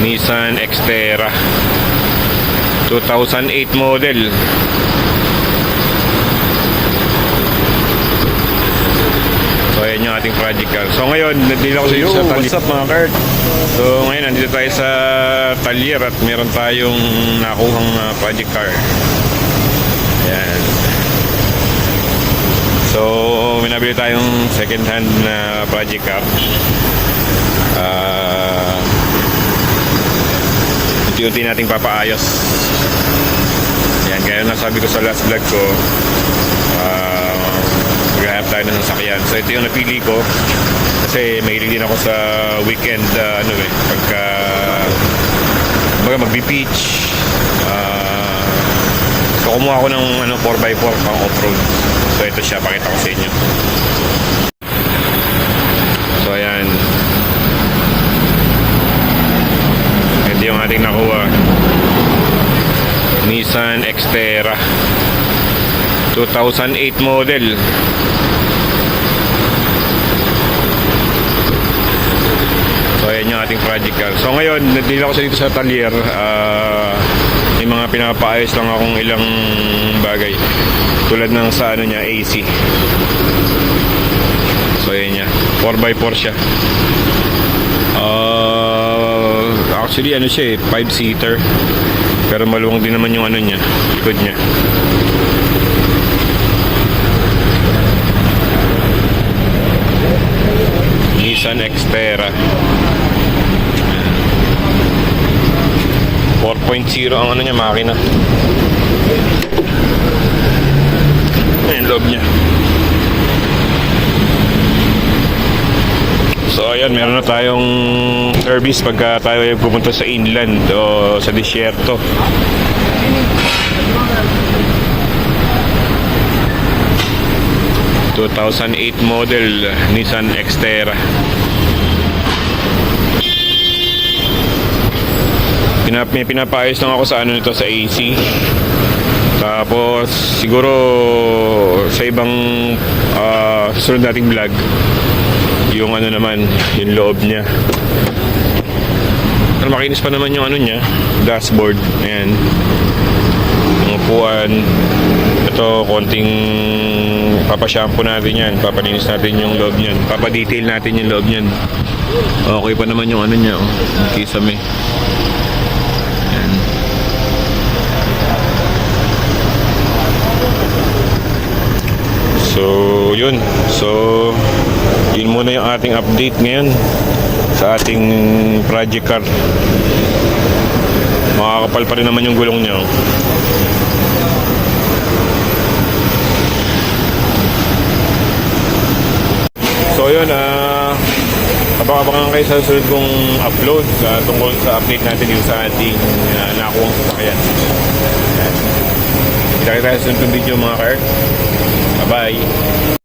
Nissan Xterra 2008 model. So ayan yung ating project car. So ngayon, nandito ako sa Talyer. What's up mga Kurt? So ngayon, nandito tayo sa Talyer at meron tayong nakuhang project car. Ayan. So minabili tayong second hand na project car. Unti-unti nating papaayos. Yan, gaya na sabi ko sa last vlog ko, maghahanap tayo ng sasakyan. So ito yung napili ko kasi mahilig din ako sa weekend, pagka magbe-beach. So kumuha ako ng 4x4 pang off-road. So ito siya, pakita ko sa inyo. So ayan, ito yung ating nakuha, Nissan Xterra 2008 model. So ayan yung ating project car. So ngayon, nandito ako dito sa Talyer. May mga pinapaayos lang akong ilang bagay, tulad ng sa niya, AC. So ayan niya, 4x4 siya. Actually siya 5-seater, pero maluwang din naman yung niya, likod niya. Nissan Xterra 4.0 ang niya, makina. Ayan loob niya. So ayan, meron na tayong service pagka tayo ay pupunta sa inland o sa disyerto. / 2008 model Nissan Xterra. May pinapaayos lang ako sa nito, sa AC. Tapos siguro sa ibang susunod nating vlog, yung naman, yung loob niya. Pero makinis pa naman yung niya, dashboard. Ayan, yung upuan. Ito, konting papashampoo natin yan, papalinis natin yung loob niyan, papadetail natin yung loob niyan. Okay pa naman yung niya, yung kisame. Ayan. So yun, yun muna yung ating update ngayon sa ating project car. Makakapal pa rin naman yung gulong niya. So yun, abang-abangan kayo sa susunod kong upload tungkol sa update natin yung sa ating nakuha sasakyan. Kita-kita sa susunod video mga car. Bye-bye.